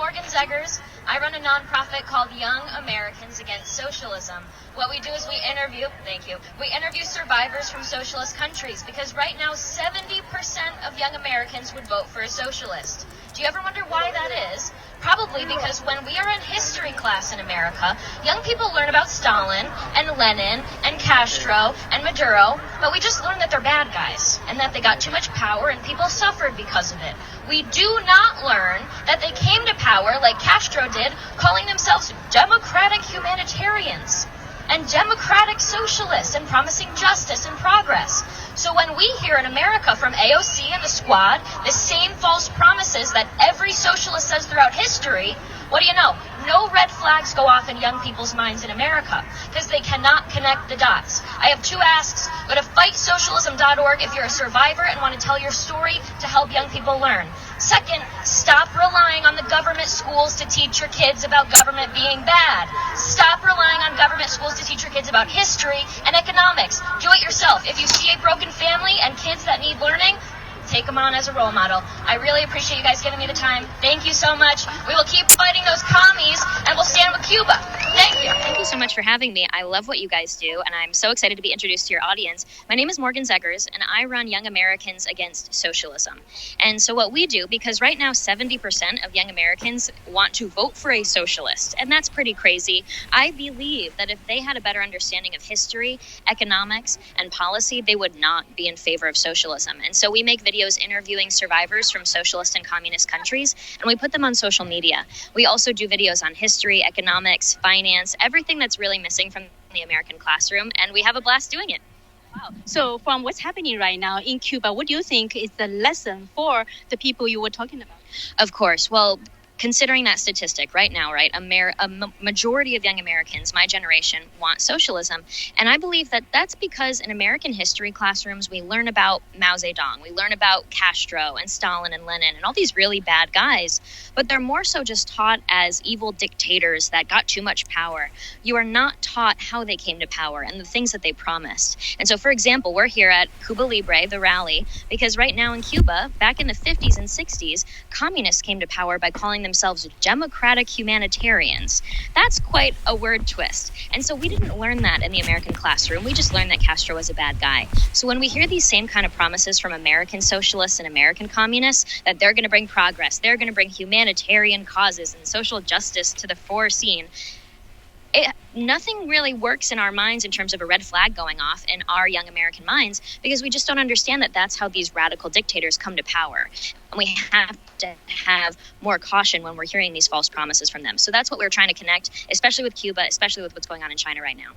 Morgan Zegers. I run a nonprofit called Young Americans Against Socialism. What we do is we interview survivors from socialist countries, because right now 70% of young Americans would vote for a socialist. Do you ever wonder why that is? Probably because when we are in history class in America, young people learn about Stalin and Lenin and Castro and Maduro, but we just learn that they're bad guys and that they got too much power and people suffered because of it. We do not learn that they came to power like Castro did, calling themselves democratic humanitarians and democratic socialists and promising justice and progress. So when we hear in America from AOC and the Squad the same false promises that every socialist says throughout history, what do you know? No red flags go off in young people's minds in America because they cannot connect the dots. I have two asks. Go to fightsocialism.org if you're a survivor and want to tell your story to help young people learn. Second, stop relying on the government schools to teach your kids about government being bad. Stop relying on government schools to teach your kids about history and economics. Do it yourself. If you see a broken family and kids that need learning, take them on as a role model. I really appreciate you guys giving me the time. Thank you so much. We will keep fighting those commies, and we'll stand with Cuba. Thank you. Thank you so much for having me. I love what you guys do, and I'm so excited to be introduced to your audience. My name is Morgan Zegers, and I run Young Americans Against Socialism. And so what we do, because right now 70% of young Americans want to vote for a socialist, and that's pretty crazy. I believe that if they had a better understanding of history, economics, and policy, they would not be in favor of socialism. And so we make videos interviewing survivors from socialist and communist countries, and we put them on social media. We also do videos on history, economics, finance, everything that's really missing from the American classroom, and we have a blast doing it. Wow. So from what's happening right now in Cuba, what do you think is the lesson for the people you were talking about? Of course. Well, considering that statistic right now, right, a majority of young Americans, my generation, want socialism. And I believe that that's because in American history classrooms, we learn about Mao Zedong, we learn about Castro and Stalin and Lenin and all these really bad guys, but they're more so just taught as evil dictators that got too much power. You are not taught how they came to power and the things that they promised. And so, for example, we're here at Cuba Libre, the rally, because right now in Cuba, back in the 50s and 60s, communists came to power by calling themselves democratic humanitarians. That's quite a word twist. And so we didn't learn that in the American classroom. We just learned that Castro was a bad guy. So when we hear these same kind of promises from American socialists and American communists, that they're going to bring progress, they're going to bring humanitarian causes and social justice to the fore scene, nothing really works in our minds in terms of a red flag going off in our young American minds, because we just don't understand that that's how these radical dictators come to power. And we have to have more caution when we're hearing these false promises from them. So that's what we're trying to connect, especially with Cuba, especially with what's going on in China right now.